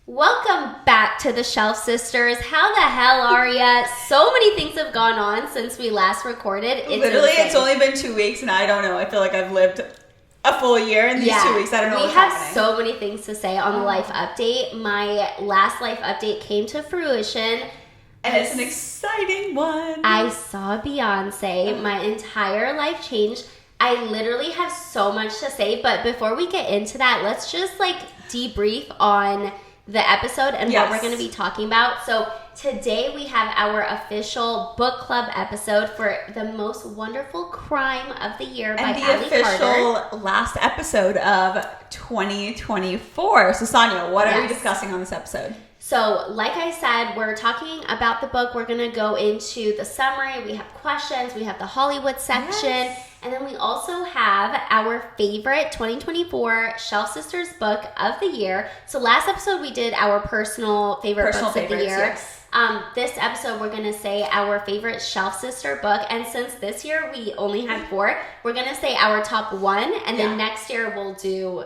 Welcome back to the Shelf Sisters. How the hell are ya? So many things have gone on since we last recorded. It's only been 2 weeks, and I don't know. I feel like I've lived a full year in these 2 weeks. I don't know what's happening. We have so many things to say on the life update. My last life update came to fruition. And it's an exciting one. I saw Beyonce. My entire life changed. I literally have so much to say, but before we get into that, let's just debrief on the episode and what we're going to be talking about. So today we have our official book club episode for The Most Wonderful Crime of the Year by Ali Carter. And the official last episode of 2024. So Saanya, what are we discussing on this episode? So, like I said, we're talking about the book. We're going to go into the summary. We have questions. We have the Hollywood section. Yes. And then we also have our favorite 2024 Shelf Sisters book of the year. So, last episode we did our personal books of the year. Yes. This episode we're going to say our favorite Shelf Sister book. And since this year we only had 4, we're going to say our top 1. And then next year we'll do,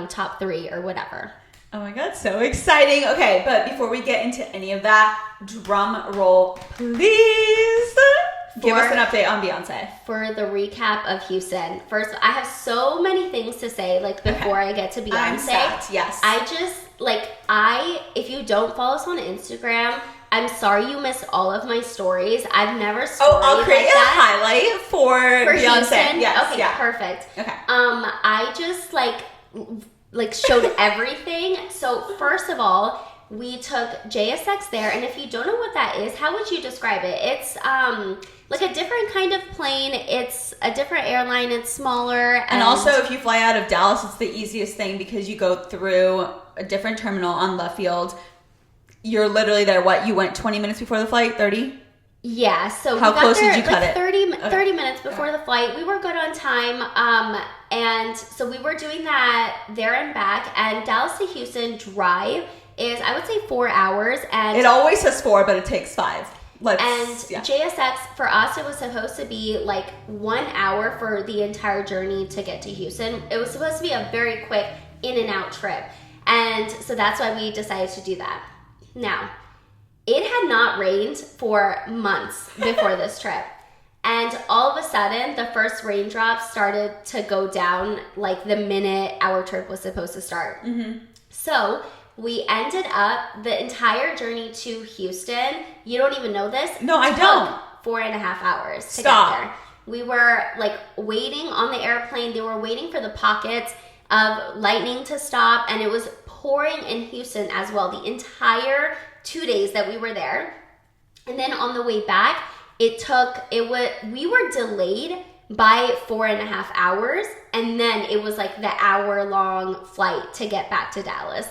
top 3 or whatever. Oh my god, so exciting. Okay, but before we get into any of that, drum roll, please. Give us an update on Beyonce. For the recap of Houston. First, I have so many things to say, before I get to Beyonce. I'm set, yes. I just, if you don't follow us on Instagram, I'm sorry you missed all of my stories. I've never storied I'll create a highlight for Beyonce. Houston? Yes, okay, perfect. Okay. I just, showed everything. So first of all, we took JSX there, and if you don't know what that is, how would you describe it? It's a different kind of plane. It's a different airline. It's smaller. And also, if you fly out of Dallas, it's the easiest thing because you go through a different terminal on left field. You're literally there. You went 20 minutes before the flight? 30? Yeah, so how close did you cut it? 30 minutes before the flight. We were good on time, and so we were doing that there and back. And Dallas to Houston drive is, I would say, 4 hours. And it always says 4, but it takes 5. JSX, for us, it was supposed to be 1 hour for the entire journey to get to Houston. It was supposed to be a very quick in and out trip, and so that's why we decided to do that. Now, it had not rained for months before this trip. And all of a sudden, the first raindrops started to go down the minute our trip was supposed to start. Mm-hmm. So we ended up, the entire journey to Houston, you don't even know this. No, I don't. 4.5 hours to get there. We were waiting on the airplane. They were waiting for the pockets of lightning to stop. And it was pouring in Houston as well the entire 2 days that we were there. And then on the way back, we were delayed by 4.5 hours, and then it was the hour-long flight to get back to Dallas.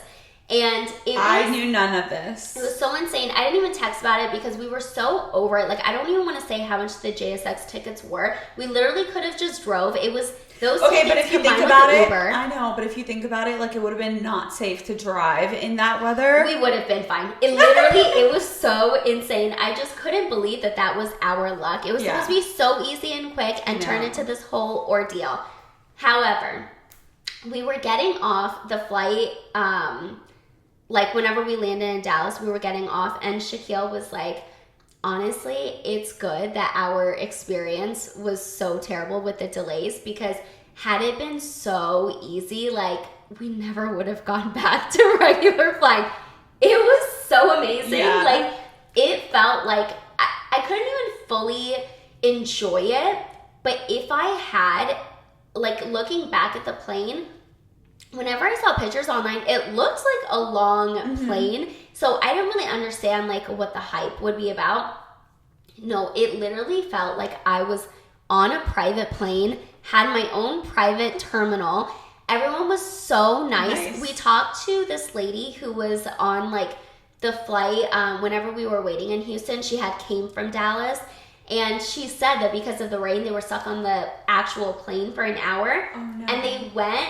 And I knew none of this. It was so insane. I didn't even text about it because we were so over it. I don't even want to say how much the JSX tickets were. We literally could have just drove. It was those tickets but if you think about it, I know, but if you think about it, it would have been not safe to drive in that weather. We would have been fine. It was so insane. I just couldn't believe that was our luck. It was supposed to be so easy and quick and turn into this whole ordeal. However, we were getting off the flight, whenever we landed in Dallas, we were getting off, and Shaquille was honestly, it's good that our experience was so terrible with the delays, because had it been so easy, we never would have gone back to regular flying. It was so amazing. Yeah. It felt I couldn't even fully enjoy it, but if I had, looking back at the plane, whenever I saw pictures online, it looks like a long plane. So I didn't really understand what the hype would be about. No, it literally felt like I was on a private plane, had my own private terminal. Everyone was so nice. We talked to this lady who was on the flight whenever we were waiting in Houston. She came from Dallas, and she said that because of the rain, they were stuck on the actual plane for an hour. Oh, no. And they went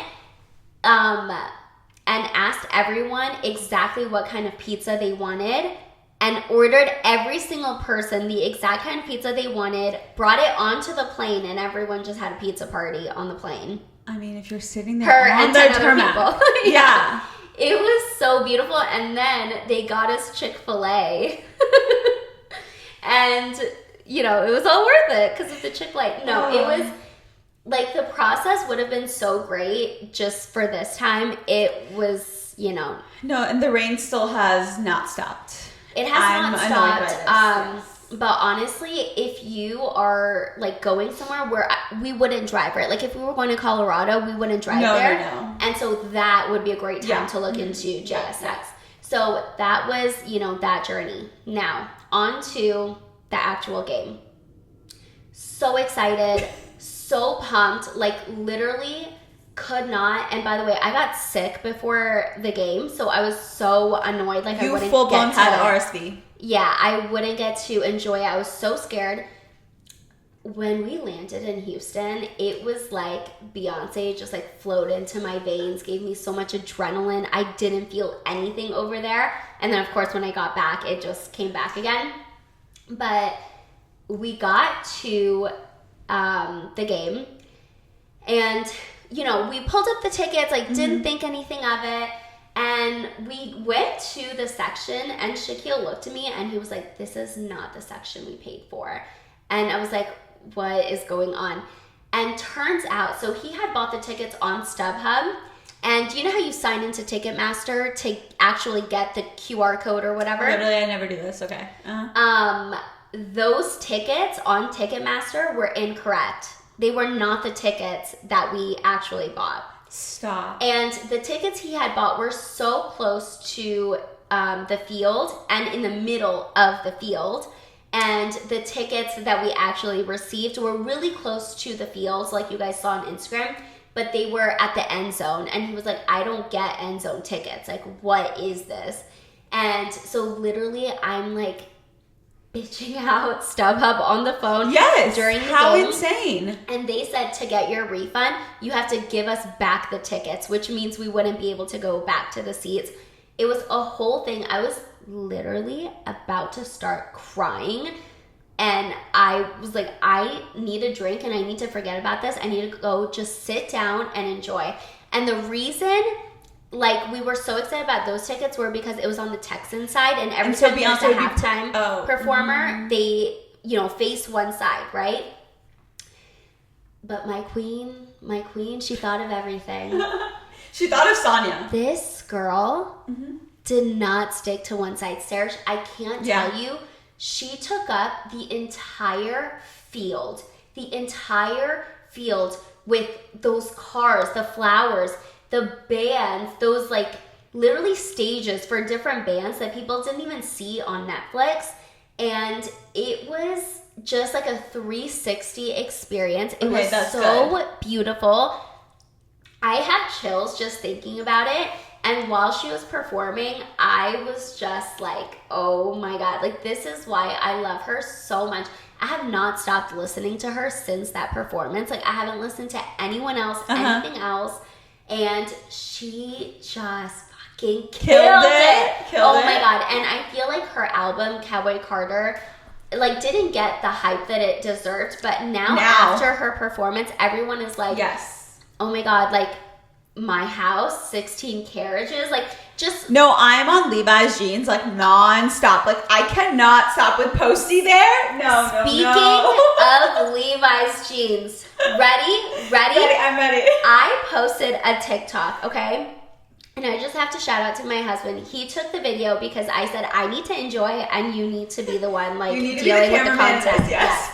and asked everyone exactly what kind of pizza they wanted, and ordered every single person the exact kind of pizza they wanted, brought it onto the plane, and everyone just had a pizza party on the plane. I mean, if you're sitting there on the tarmac. Yeah. It was so beautiful. And then they got us Chick-fil-A. And, you know, it was all worth it because of the Chick-fil-A. No, it was, like, the process would have been so great just for this time. It was, you know. No, and the rain still has not stopped. It has not stopped. Yes. But honestly, if you are, like, going somewhere where we wouldn't drive, right? Like, if we were going to Colorado, we wouldn't drive there. No. And so that would be a great time to look into JSX. Yeah. So that was, you know, that journey. Now, on to the actual game. So excited, so pumped, like, literally could not. And by the way, I got sick before the game, so I was so annoyed. Like, I wouldn't get to... You full-blown had RSV. Yeah, I wouldn't get to enjoy it. I was so scared. When we landed in Houston, it was like Beyonce just like flowed into my veins, gave me so much adrenaline. I didn't feel anything over there. And then, of course, when I got back, it just came back again. But we got to the game, and, you know, we pulled up the tickets, like, didn't think anything of it. And we went to the section, and Shaquille looked at me, and he was like, this is not the section we paid for. And I was like, what is going on? And turns out, so he had bought the tickets on StubHub. And you know how you sign into Ticketmaster to actually get the QR code or whatever? Literally, I never do this. Okay. Those tickets on Ticketmaster were incorrect. They were not the tickets that we actually bought. Stop. And the tickets he had bought were so close to the field and in the middle of the field. And the tickets that we actually received were really close to the fields, like you guys saw on Instagram, but they were at the end zone. And he was like, I don't get end zone tickets. Like, what is this? And so literally I'm like bitching out StubHub on the phone during the game. How insane. And they said to get your refund, you have to give us back the tickets, which means we wouldn't be able to go back to the seats. It was a whole thing. I was literally about to start crying, and I was like, I need a drink and I need to forget about this. I need to go just sit down and enjoy. And the reason, like, we were so excited about those tickets were because it was on the Texan side, and every time there's a halftime performer, they, you know, face one side, right? But my queen, she thought of everything. She thought of Saanya. This girl did not stick to one side. Sarah, I can't tell you, she took up the entire field with those cars, the flowers, the bands, those like literally stages for different bands that people didn't even see on Netflix. And it was just like a 360 experience. It was so beautiful. I have chills just thinking about it. And while she was performing, I was just like, oh my God, like, this is why I love her so much. I have not stopped listening to her since that performance. Like, I haven't listened to anyone else, anything else. And she just fucking killed it. Oh my God. And I feel like her album, Cowboy Carter, like, didn't get the hype that it deserved. But now after her performance, everyone is like, oh my God, like, my house, 16 carriages, like, just... No, I'm on Levi's jeans, like, non-stop. Like, I cannot stop with Posty there. Speaking of Levi's jeans, ready? I'm ready. I posted a TikTok, okay? And I just have to shout out to my husband. He took the video because I said, I need to enjoy and you need to be the one, like, dealing with the content. Yes.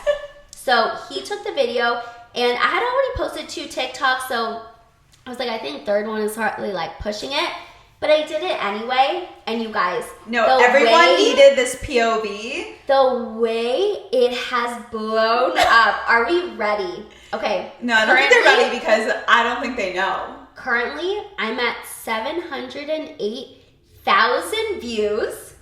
So he took the video, and I had already posted 2 TikToks, so I was like, I think third one is hardly like pushing it, but I did it anyway. And you guys, everyone needed this POV. The way it has blown up. Are we ready? Okay. No, I don't think they're ready because I don't think they know. Currently, I'm at 708,000 views.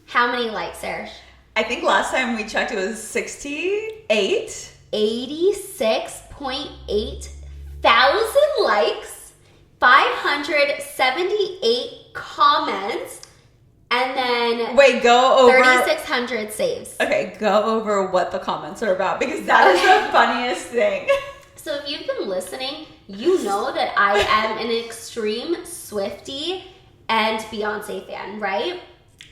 How many likes, Serge? I think last time we checked it was 68. 86.8 thousand likes, 578 comments, and then go over 3,600 saves. Okay, go over what the comments are about because that is the funniest thing. So if you've been listening, you know that I am an extreme Swiftie, and Beyonce fan, right?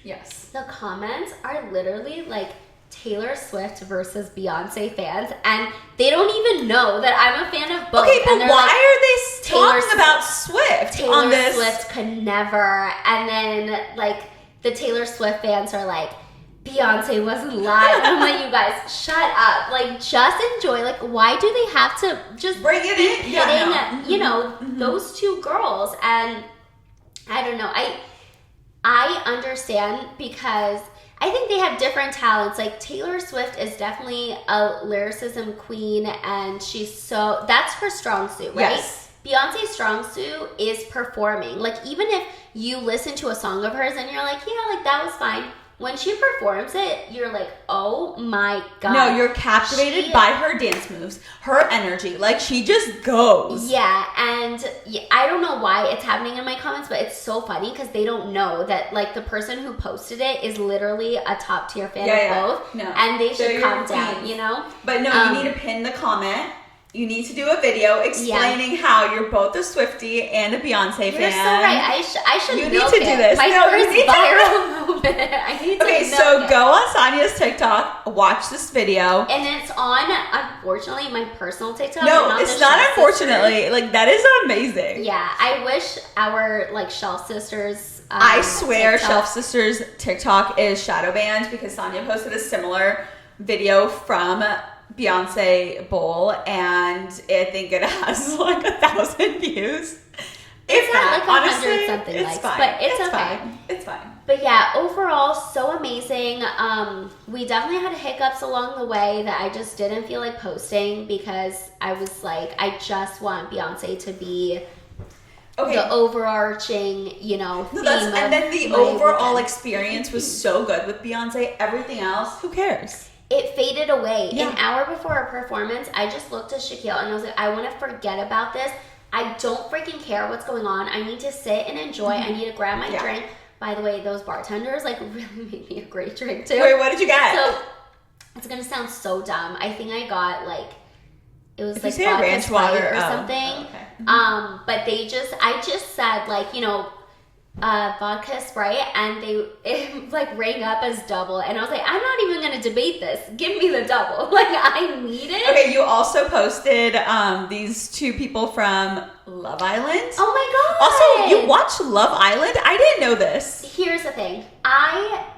Yes. The comments are literally like Taylor Swift versus Beyonce fans, and they don't even know that I'm a fan of both. Okay, but and why like, are they talking about Swift Taylor on this? Swift could never. And then like the Taylor Swift fans are like, Beyonce wasn't live. And I'm like, you guys, shut up. Like, just enjoy. Like, why do they have to just bring it in? hitting, Yeah, no. you know, those two girls? And I don't know. I understand because I think they have different talents. Like Taylor Swift is definitely a lyricism queen, and that's her strong suit, right? Yes. Beyonce's strong suit is performing. Like even if you listen to a song of hers and you're like, yeah, like that was fine. When she performs it, you're like, oh my God. No, you're captivated by her dance moves, her energy. Like, she just goes. Yeah, and I don't know why it's happening in my comments, but it's so funny because they don't know that, like, the person who posted it is literally a top-tier fan of both. No. And they should They're calm down, you know? But no, you need to pin the comment. You need to do a video explaining how you're both a Swiftie and a Beyonce fan. You're so right. I should You need to do this. My first viral moment. I need to Okay, so go on Sanya's TikTok, watch this video. And it's on, unfortunately, my personal TikTok. No, it's not unfortunately. Like, that is amazing. Yeah, I wish our, like, Shelf Sisters... I swear TikTok. Shelf Sisters TikTok is shadow banned because Sanya posted a similar video from Beyonce Bowl, and I think it has like 1,000 views. It's not like 100 honestly, something it's likes, fine. but it's okay. Fine. It's fine. But yeah, overall, so amazing. We definitely had hiccups along the way that I just didn't feel like posting because I was like, I just want Beyonce to be the overarching, you know, theme. And then the overall experience was so good with Beyonce. Everything else, who cares? It faded away. Yeah. An hour before our performance, I just looked at Shaquille and I was like, I want to forget about this. I don't freaking care what's going on. I need to sit and enjoy. I need to grab my drink. By the way, those bartenders like really made me a great drink too. Wait, what did you get? So it's gonna sound so dumb. I think I got like it was like vodka ranch water or something. Oh, okay. But I just said like, you know, vodka Sprite, and it like rang up as double, and I was like, I'm not even gonna debate this. Give me the double. Like I need it. Okay, you also posted these two people from Love Island. Oh my God. Also, you watch Love Island? I didn't know this. Here's the thing. I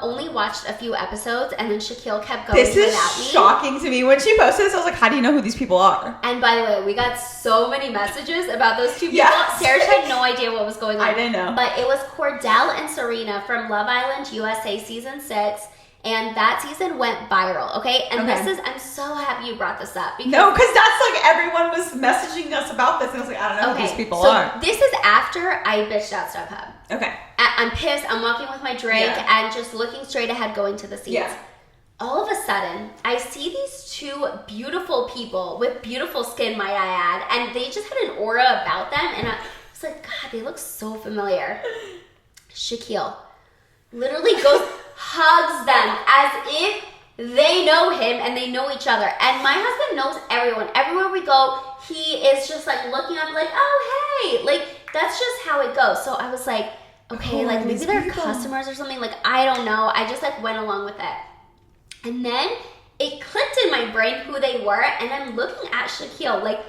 only watched a few episodes, and then Shaquille kept going This is without me. shocking to me. When she posted this, I was like, how do you know who these people are? And by the way, we got so many messages about those two people. Yes. Sarah had no idea what was going on. I didn't know. But it was Cordell and Serena from Love Island USA Season 6. And that season went viral, okay? And I'm so happy you brought this up. Because No, because that's like everyone was messaging us about this. And I was like, I don't know who these people are. This is after I bitched out StubHub. Okay. I'm pissed. I'm walking with my drink and just looking straight ahead going to the seats. Yeah. All of a sudden, I see these two beautiful people with beautiful skin, might I add, and they just had an aura about them, and I was like, God, they look so familiar. Shaquille literally goes, hugs them as if they know him and they know each other. And my husband knows everyone. Everywhere we go, he is just like looking up like, oh, hey. Like, that's just how it goes. So I was like, okay, like maybe they're customers or something. Like, I don't know. I just like went along with it. And then it clicked in my brain who they were. And I'm looking at Shaquille like,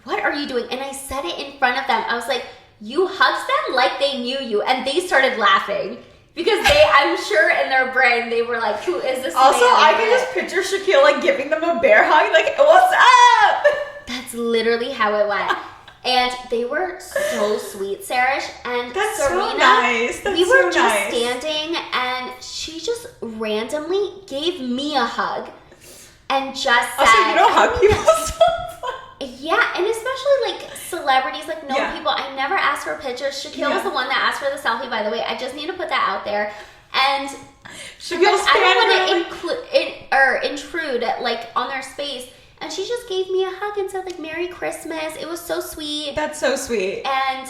what are you doing? And I said it in front of them. I was like, you hugged them like they knew you. And they started laughing. Because I'm sure in their brain, they were like, who is this Also, man? I can just picture Shaquille like giving them a bear hug. Like, what's up? That's literally how it went. And they were so sweet, Sarish. And That's Serena, so nice. That's we were so just nice. standing, and she just randomly gave me a hug. And just said... Also, you don't hug people so Yeah, and especially like celebrities, like known people. I never asked for pictures. Shaquille was the one that asked for the selfie, by the way. I just need to put that out there. And Shaquille's I don't want to intrude like on their space. And she just gave me a hug and said like Merry Christmas. It was so sweet. That's so sweet. And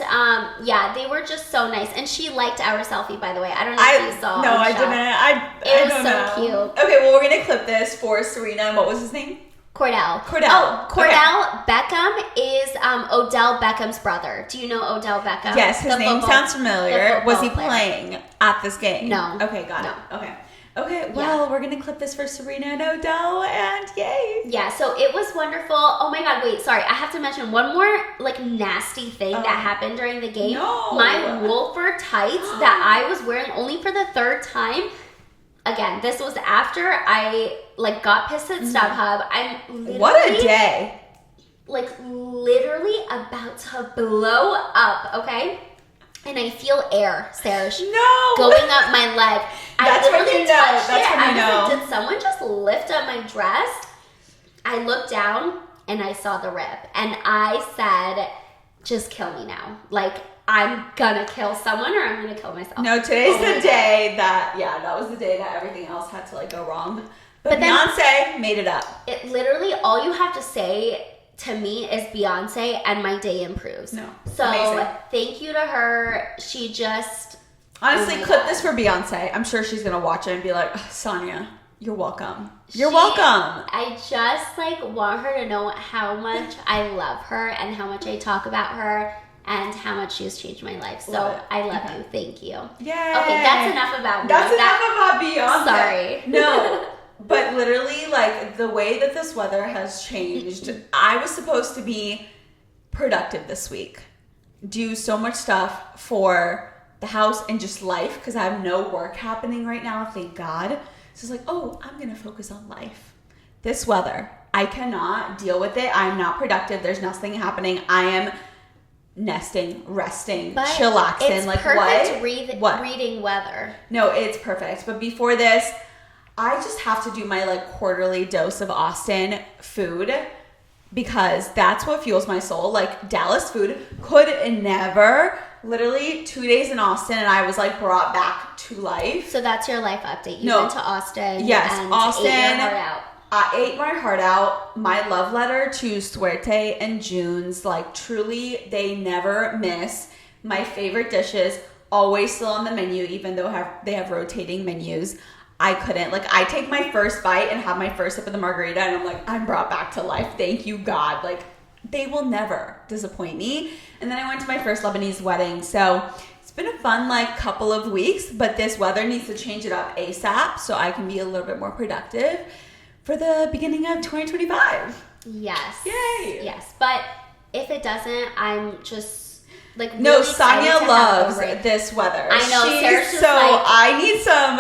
they were just so nice. And she liked our selfie, by the way. I don't know if you saw. No, I didn't. I It was don't so know. cute. Okay, well we're gonna clip this for Serena and what was his name? Cordell. Oh, Cordell Beckham is Odell Beckham's brother. Do you know Odell Beckham? Yes, his name sounds familiar. Was he playing at this game? No. Okay, got it. Okay, well, we're going to clip this for Serena and Odell, and yay. Yeah, so it was wonderful. Oh my God, wait, sorry. I have to mention one more, like, nasty thing that happened during the game. No. My Wolfer tights that I was wearing only for the third time. Again, this was after I, like, got pissed at StubHub. I'm literally... What a day. Like, literally about to blow up, okay? And I feel air, Serge, going up my leg. That's when you know. That's when you know. Like, did someone just lift up my dress? I looked down and I saw the rip. And I said, just kill me now. Like, I'm gonna kill someone or I'm gonna kill myself. No, today's the day that was the day that everything else had to, like, go wrong. But Beyonce made it up. It literally, all you have to say to me is Beyonce and my day improves. No. So amazing. Thank you to her. She just... Honestly, clip this for Beyonce. I'm sure she's going to watch it and be like, oh, Saanya, you're welcome. You're welcome. I just, like, want her to know how much I love her and how much I talk about her and how much she has changed my life. So I love you. Thank you. Yay. Okay, that's enough about me. That's enough about Beyonce. Sorry. No. But literally, like, the way that this weather has changed, I was supposed to be productive this week. Do so much stuff for the house and just life because I have no work happening right now, thank God. So it's like, oh, I'm going to focus on life. This weather, I cannot deal with it. I'm not productive. There's nothing happening. I am nesting, resting, chillaxing. It's like, perfect what? reading weather. No, it's perfect. But before this, I just have to do my, like, quarterly dose of Austin food because that's what fuels my soul. Like, Dallas food could never. Literally 2 days in Austin and I was, like, brought back to life. So that's your life update. You went to Austin. Yes, and Austin. Ate your heart out. I ate my heart out. My love letter to Suerte and June's, like, truly, they never miss. My favorite dishes, always still on the menu, even though they have rotating menus. I couldn't. Like, I take my first bite and have my first sip of the margarita and I'm like, I'm brought back to life. Thank you, God. Like, they will never disappoint me. And then I went to my first Lebanese wedding. So it's been a fun, like, couple of weeks, but this weather needs to change it up ASAP so I can be a little bit more productive for the beginning of 2025. Yes. Yay. Yes. But if it doesn't, I'm just, like, really no, excited Saanya to loves have this weather. I know. Sarah's just so like, I need some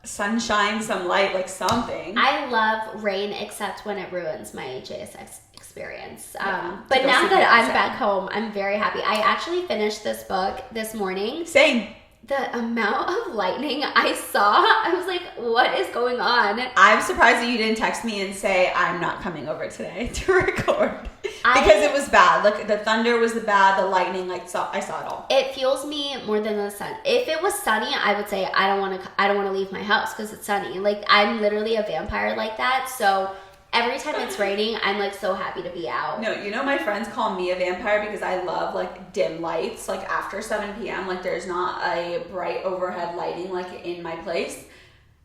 sunshine, some light, like something. I love rain except when it ruins my JSX experience. Yeah, but now that I'm back home, I'm very happy. I actually finished this book this morning. Same. The amount of lightning I saw, I was like, what is going on? I'm surprised that you didn't text me and say, I'm not coming over today to record. Because it was bad. Like, the thunder was bad, the lightning, like, I saw it all. It fuels me more than the sun. If it was sunny, I would say I don't want to leave my house because it's sunny. Like, I'm literally a vampire like that. So every time it's raining, I'm, like, so happy to be out. No, you know, my friends call me a vampire because I love, like, dim lights. Like, after 7 p.m., like, there's not a bright overhead lighting, like, in my place.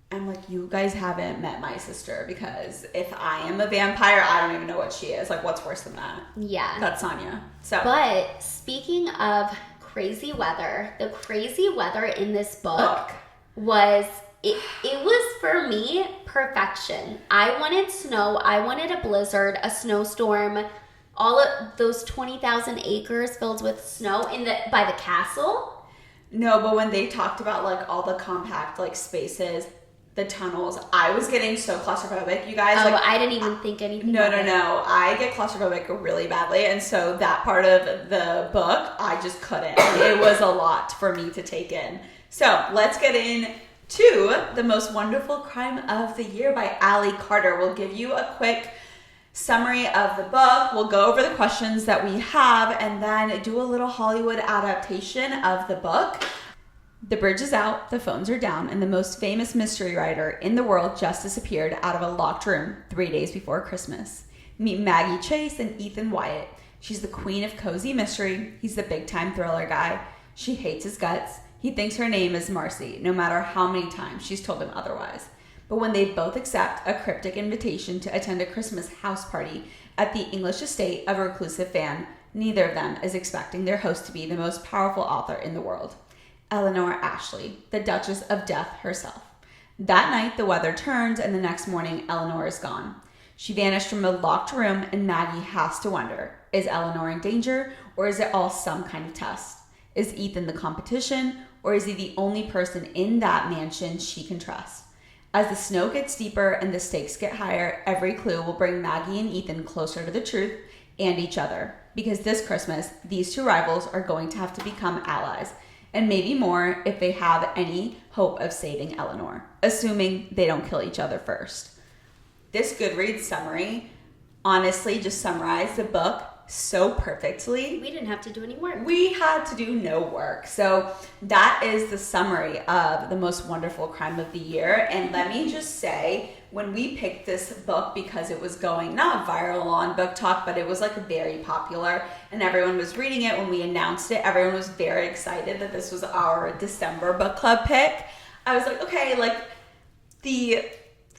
I'm like, you guys haven't met my sister because if I am a vampire, I don't even know what she is. Like, what's worse than that? Yeah. That's Saanya. So. But speaking of crazy weather, the crazy weather in this book was... It was, for me, perfection. I wanted snow. I wanted a blizzard, a snowstorm, all of those 20,000 acres filled with snow by the castle. No, but when they talked about, like, all the compact, like, spaces, the tunnels, I was getting so claustrophobic, you guys. Oh, like, I didn't even think anything No. I get claustrophobic really badly, and so that part of the book, I just couldn't. It was a lot for me to take in. So, let's get in to The Most Wonderful Crime of the Year by Allie Carter. We'll give you a quick summary of the book. We'll go over the questions that we have and then do a little Hollywood adaptation of the book. The bridge is out, the phones are down, and the most famous mystery writer in the world just disappeared out of a locked room 3 days before Christmas. Meet Maggie Chase and Ethan Wyatt. She's the queen of cozy mystery. He's the big-time thriller guy. She hates his guts. He thinks her name is Marcy, no matter how many times she's told him otherwise. But when they both accept a cryptic invitation to attend a Christmas house party at the English estate of a reclusive fan, neither of them is expecting their host to be the most powerful author in the world, Eleanor Ashley, the Duchess of Death herself. That night, the weather turns, and the next morning, Eleanor is gone. She vanished from a locked room, and Maggie has to wonder, is Eleanor in danger, or is it all some kind of test? Is Ethan the competition, or is he the only person in that mansion she can trust? As the snow gets deeper and the stakes get higher, every clue will bring Maggie and Ethan closer to the truth and each other. Because this Christmas, these two rivals are going to have to become allies, and maybe more if they have any hope of saving Eleanor, assuming they don't kill each other first. This Goodreads summary honestly just summarized the book so perfectly. We didn't have to do any work. We had to do no work. So that is the summary of The Most Wonderful Crime of the Year. And let me just say, when we picked this book, because it was going not viral on Book Talk, but it was like very popular and everyone was reading it when we announced it, everyone was very excited that this was our December book club pick. I was like, okay, like the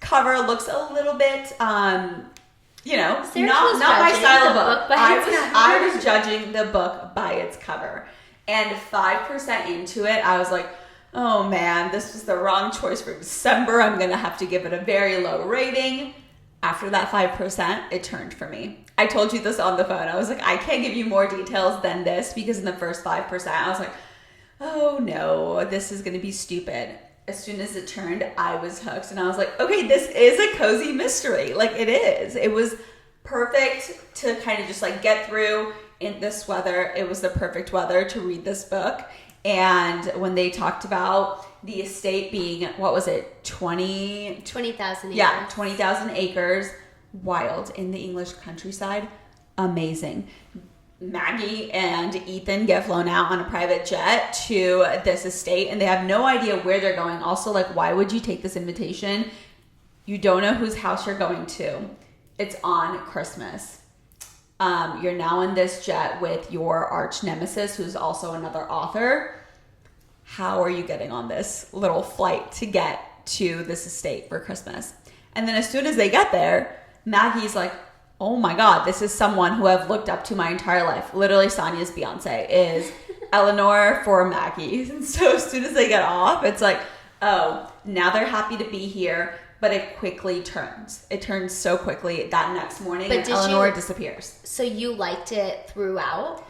cover looks a little bit not my style of book. I was judging the book by its cover. And 5% into it, I was like, oh man, this was the wrong choice for December. I'm going to have to give it a very low rating. After that 5%, it turned for me. I told you this on the phone. I was like, I can't give you more details than this, because in the first 5%, I was like, oh no, this is going to be stupid. As soon as it turned, I was hooked, and I was like, okay, this is a cozy mystery. Like, it is. It was perfect to kind of just like get through in this weather. It was the perfect weather to read this book. And when they talked about the estate being, what was it, 20,000 acres. Yeah, 20,000 acres, wild in the English countryside, amazing. Maggie and Ethan get flown out on a private jet to this estate, and they have no idea where they're going. Also, like, why would you take this invitation? You don't know whose house you're going to. It's on Christmas. You're now in this jet with your arch nemesis, who's also another author. How are you getting on this little flight to get to this estate for Christmas? And then as soon as they get there, Maggie's like, oh my God, this is someone who I've looked up to my entire life. Literally, Saanya's fiance is Eleanor for Maggie. And so as soon as they get off, it's like, oh, now they're happy to be here. But it quickly turns. It turns so quickly that next morning, and Eleanor disappears. So you liked it throughout?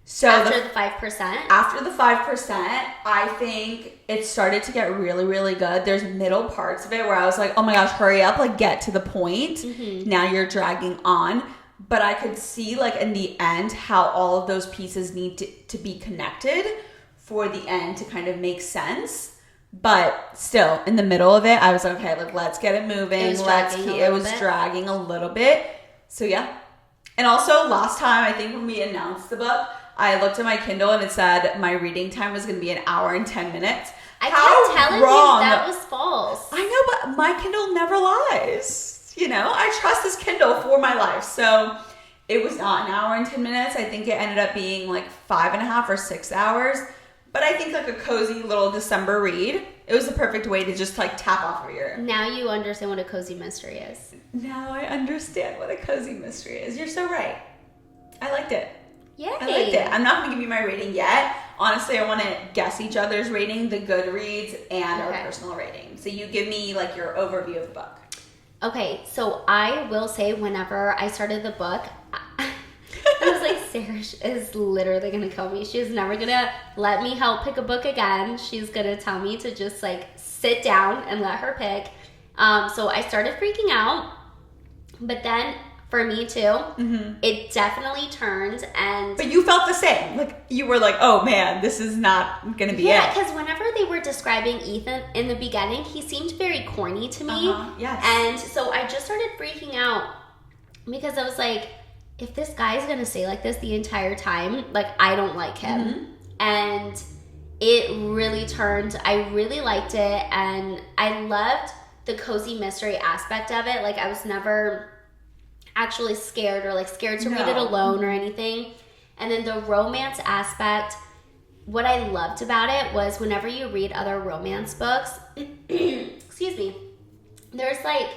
So after the 5%? After the 5%, I think it started to get really, really good. There's middle parts of it where I was like, oh my gosh, hurry up, like get to the point. Mm-hmm. Now you're dragging on. But I could see like in the end how all of those pieces need to be connected for the end to kind of make sense. But still, in the middle of it, I was like, okay, like, let's get it moving. It was dragging a little bit. So yeah. And also last time, I think when we announced the book, I looked at my Kindle and it said my reading time was going to be an hour and 10 minutes. I kept telling you that was false. I know, but my Kindle never lies. You know, I trust this Kindle for my life. So it was not an hour and 10 minutes. I think it ended up being like 5.5 or 6 hours. But I think like a cozy little December read. It was the perfect way to just like tap off of your... Now you understand what a cozy mystery is. Now I understand what a cozy mystery is. You're so right. I liked it. Yay. I liked it. I'm not going to give you my rating yet. Honestly, I want to guess each other's rating, the Goodreads and our personal rating. So you give me like your overview of the book. Okay, so I will say whenever I started the book... I was like, Sarah is literally going to kill me. She's never going to let me help pick a book again. She's going to tell me to just like sit down and let her pick. So I started freaking out. But then for me too, it definitely turned. But you felt the same. Like you were like, oh man, this is not going to be it. Yeah, because whenever they were describing Ethan in the beginning, he seemed very corny to me. Yes. And so I just started freaking out because I was like, if this guy's gonna stay like this the entire time, like I don't like him. Mm-hmm. And it really turned. I really liked it, and I loved the cozy mystery aspect of it. Like I was never actually scared or like scared to read it alone or anything. And then the romance aspect, what I loved about it was whenever you read other romance books, excuse me, there's like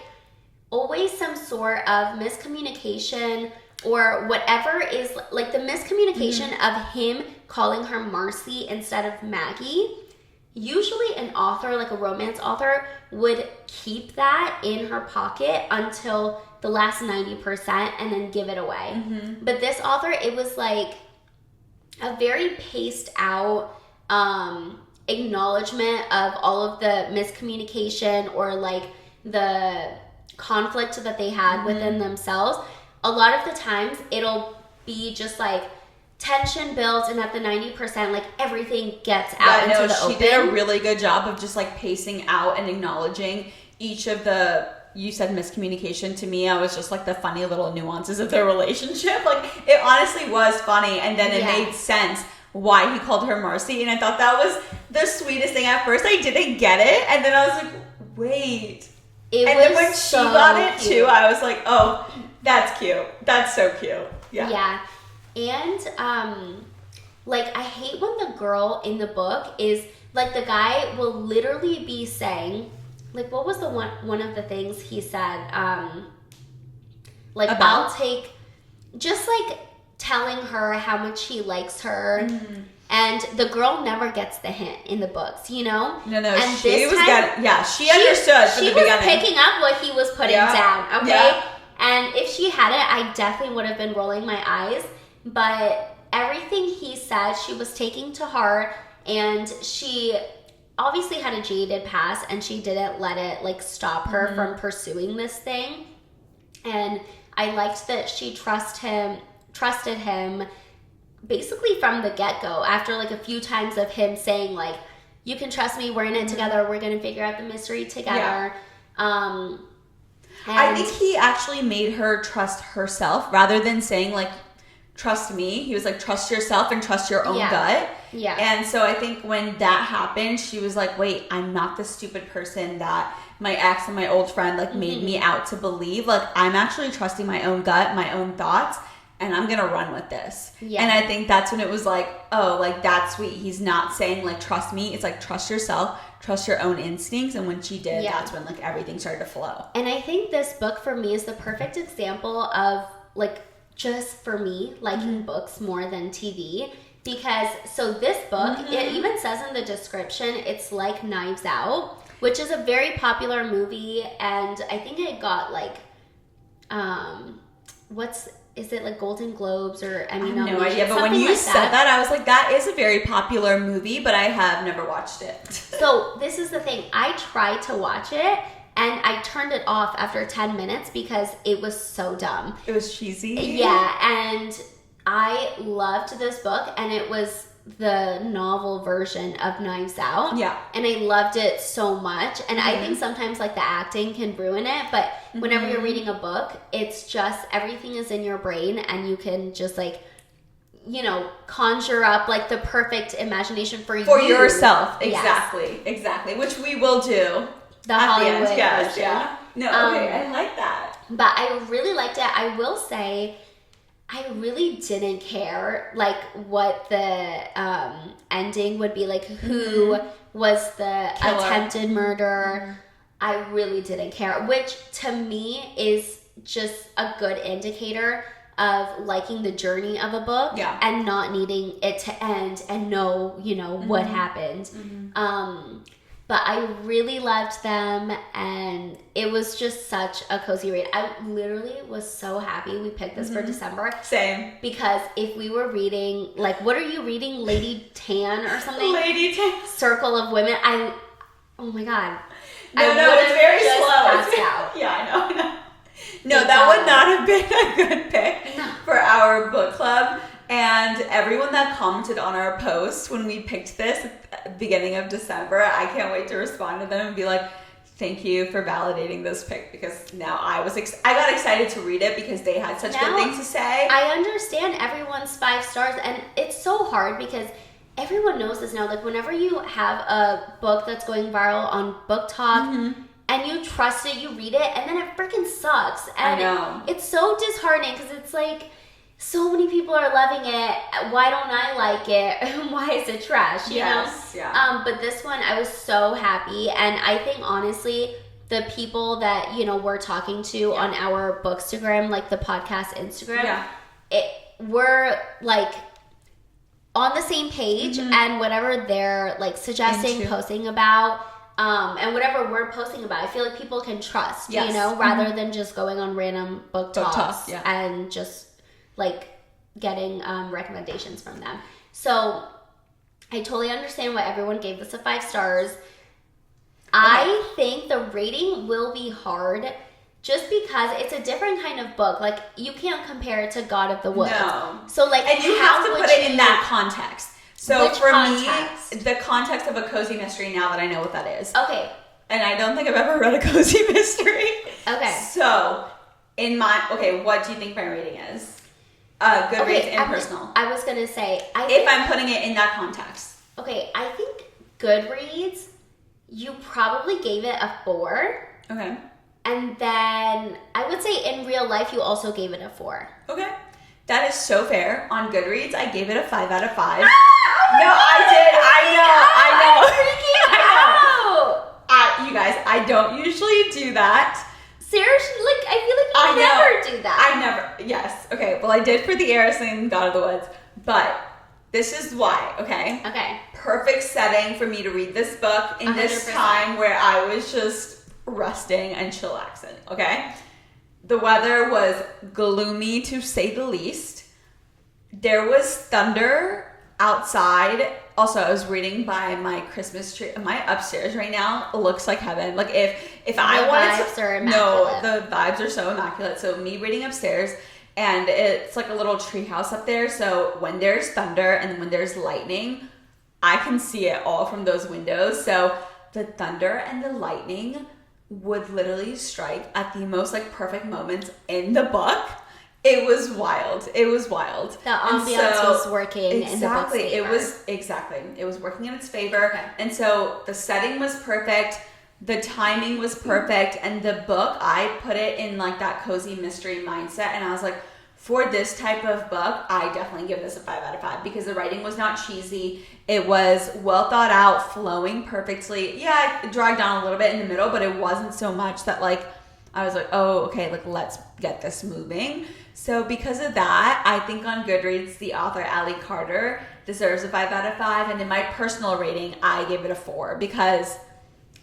always some sort of miscommunication or whatever is like the miscommunication of him calling her Marcy instead of Maggie. Usually an author, like a romance author, would keep that in her pocket until the last 90% and then give it away. But this author, it was like a very paced out acknowledgement of all of the miscommunication or like the conflict that they had within themselves. A lot of the times it'll be just like tension builds, and at the 90%, like everything gets out into the open. She did a really good job of just like pacing out and acknowledging each of the, you said miscommunication. To me, I was just like the funny little nuances of their relationship. Like it honestly was funny, and then it made sense why he called her Marcy, and I thought that was the sweetest thing. At first I didn't get it, and then I was like, wait. Then when she got it too, I was like, oh, that's cute. That's so cute. Yeah. And like I hate when the girl in the book is like, the guy will literally be saying, like, what was the one of the things he said? Like, I'll take, just like telling her how much he likes her. And the girl never gets the hint in the books, you know? No, and she was getting, she understood from the beginning. She was picking up what he was putting down, okay? Yeah. And if she had it, I definitely would have been rolling my eyes. But everything he said, she was taking to heart, and she obviously had a jaded past, and she didn't let it like stop her from pursuing this thing. And I liked that she trusted him basically from the get-go, after like a few times of him saying like, you can trust me, we're in it together, we're gonna figure out the mystery together. I think he actually made her trust herself rather than saying like, trust me. He was like, trust yourself and trust your own gut. Yeah. And so I think when that happened, she was like, wait, I'm not the stupid person that my ex and my old friend like made me out to believe. Like, I'm actually trusting my own gut, my own thoughts, and I'm gonna run with this. Yeah. And I think that's when it was like, oh, like that's sweet. He's not saying like, trust me. It's like, trust yourself, trust your own instincts. And when she did, that's when like everything started to flow. And I think this book for me is the perfect example of like, just for me, liking books more than TV. Because, so this book, it even says in the description, it's like Knives Out, which is a very popular movie. And I think it got like, is it like Golden Globes or Emmy nominations? I have no idea, but when you said that, I was like, that is a very popular movie, but I have never watched it. So this is the thing. I tried to watch it, and I turned it off after 10 minutes because it was so dumb. It was cheesy? Yeah, and I loved this book, and it was the novel version of Knives Out. Yeah. And I loved it so much. And I think sometimes like the acting can ruin it, but whenever you're reading a book, it's just everything is in your brain, and you can just like, you know, conjure up like the perfect imagination for yourself. Exactly. Which we will do. The Hollywood version. Yeah. No, okay, I like that. But I really liked it. I will say, I really didn't care like what the ending would be, like who was the killer, attempted murder. I really didn't care, which to me is just a good indicator of liking the journey of a book and not needing it to end and know, you know, what happened. But I really loved them, and it was just such a cozy read. I literally was so happy we picked this for December. Same. Because if we were reading, like, what are you reading? Lady Tan or something? Lady Tan. Circle of Women. Oh my God. No, it's very slow. Out. Yeah, I know. No, that would not have been a good pick for our book club. And everyone that commented on our post when we picked this at the beginning of December, I can't wait to respond to them and be like, thank you for validating this pick, because now I got excited to read it because they had such good things to say. I understand everyone's 5 stars, and it's so hard because everyone knows this now. Like, whenever you have a book that's going viral on Book Talk and you trust it, you read it, and then it freaking sucks. And I know. It's so disheartening because it's like, so many people are loving it. Why don't I like it? Why is it trash? You know? Yeah. But this one, I was so happy. And I think, honestly, the people that, you know, we're talking to on our Bookstagram, like the podcast Instagram, we're like on the same page, and whatever they're like suggesting, posting about, and whatever we're posting about, I feel like people can trust, you know, rather than just going on random book talks and just like getting recommendations from them. So I totally understand why everyone gave this a 5 stars. I think the rating will be hard just because it's a different kind of book. Like, you can't compare it to God of the Woods. No. So, like, and you have to put it in that context. So for me, the context of a cozy mystery, now that I know what that is. Okay. And I don't think I've ever read a cozy mystery. Okay. So, what do you think my rating is? Goodreads and personal. I was going to say... if I'm putting it in that context. Okay, I think Goodreads, you probably gave it a 4. Okay. And then I would say in real life, you also gave it a 4. Okay. That is so fair. On Goodreads, I gave it a 5 out of 5. Ah, no, I did. I know. I'm freaking out. You guys, I don't usually do that. Seriously, like, I feel like you never do that. I never. Yes. Okay. Well, I did for the Heiress and God of the Woods, but this is why. Okay. Okay. Perfect setting for me to read this book in 100%. This time where I was just resting and chillaxing. Okay. The weather was gloomy, to say the least. There was thunder outside. Also, I was reading by my Christmas tree. My upstairs right now looks like heaven. Like, if I wanted to... No, the vibes are so immaculate. So me reading upstairs, and it's like a little tree house up there. So when there's thunder and when there's lightning, I can see it all from those windows. So the thunder and the lightning would literally strike at the most like perfect moments in the book. It was wild. It was wild. The ambiance was working in the book's favor. It was working in its favor. Okay. And so the setting was perfect. The timing was perfect. And the book, I put it in like that cozy mystery mindset. And I was like, for this type of book, I definitely give this a 5 out of 5 because the writing was not cheesy. It was well thought out, flowing perfectly. Yeah, it dragged down a little bit in the middle, but it wasn't so much that like, I was like, oh, okay, like let's get this moving. So because of that, I think on Goodreads, the author Allie Carter deserves a 5 out of 5. And in my personal rating, I gave it a 4 because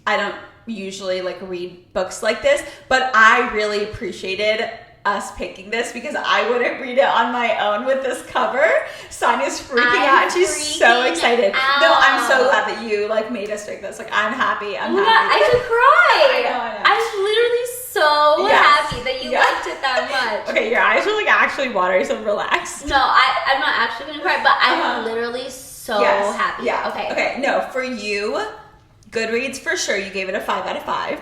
I don't usually like read books like this, but I really appreciated us picking this because I wouldn't read it on my own with this cover. Sanya's freaking out and she's so excited. No, I'm so glad that you like made us pick this. Like, I'm happy. I'm happy. I could cry. I know. I'm literally so happy that you liked it that much. Okay, your eyes are like actually watery, so relax. No, I'm not actually gonna cry, but I'm literally so happy. Yeah. Okay. No, for you, Goodreads for sure. You gave it a 5 out of 5.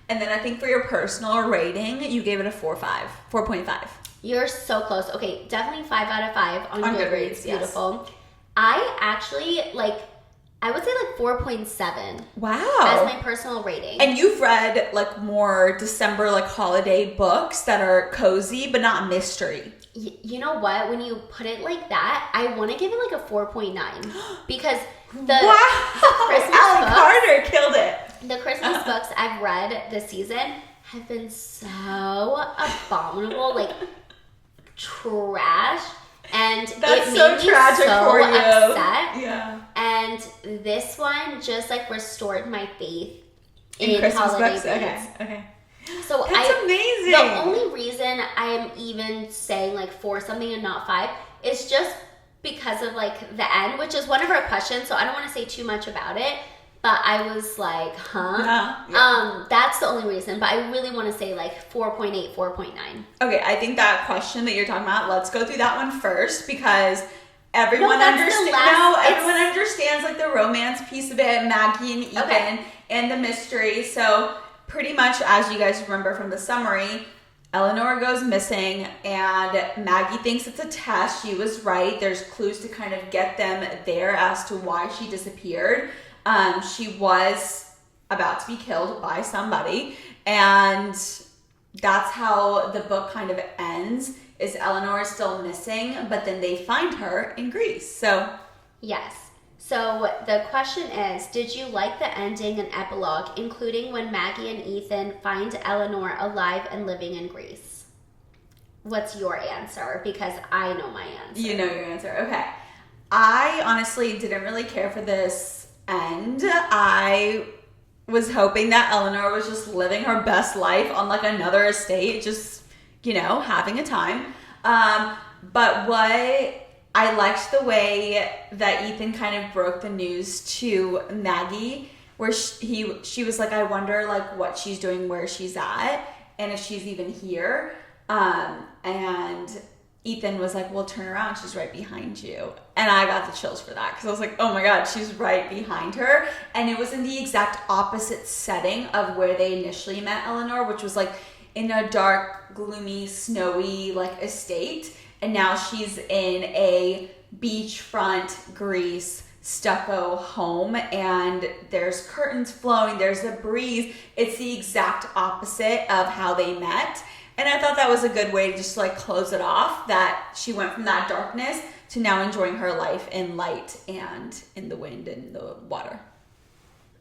And then I think for your personal rating, you gave it a 4.5. You're so close. Okay, definitely 5 out of 5 on Goodreads. Beautiful. Yes. I actually I would say like 4.7. Wow. As my personal rating. And you've read like more December like holiday books that are cozy but not mystery. You know what? When you put it like that, I want to give it like a 4.9 because the Christmas Allie Carter killed it. The Christmas books I've read this season have been so abominable, like trash, and that's it made so me tragic so for you. upset. Yeah. And this one just like restored my faith in Christmas holiday books. Okay. So that's amazing. The only reason I am even saying like 4 something and not 5 is just because of like the end, which is one of our questions. So I don't want to say too much about it. But I was like, Yeah. That's the only reason. But I really want to say like 4.8, 4.9. Okay, I think that question that you're talking about, let's go through that one first because everyone understands like the romance piece of it, Maggie and Ethan, and the mystery. So pretty much as you guys remember from the summary, Eleanor goes missing and Maggie thinks it's a test. She was right. There's clues to kind of get them there as to why she disappeared. She was about to be killed by somebody, and that's how the book kind of ends, is Eleanor is still missing, but then they find her in Greece. So yes. So the question is, did you like the ending and epilogue, including when Maggie and Ethan find Eleanor alive and living in Greece? What's your answer? Because I know my answer. You know your answer. Okay. I honestly didn't really care for this end. I was hoping that Eleanor was just living her best life on like another estate, just, having a time. But what I liked the way that Ethan kind of broke the news to Maggie, where she was like, I wonder like what she's doing, where she's at, and if she's even here. And Ethan was like, well, turn around, she's right behind you. And I got the chills for that because I was like, oh my God, she's right behind her. And it was in the exact opposite setting of where they initially met Eleanor, which was like in a dark, gloomy, snowy like estate. And now she's in a beachfront Greece stucco home, and there's curtains flowing, there's a breeze. It's the exact opposite of how they met. And I thought that was a good way to just like close it off, that she went from that darkness to now enjoying her life in light and in the wind and the water.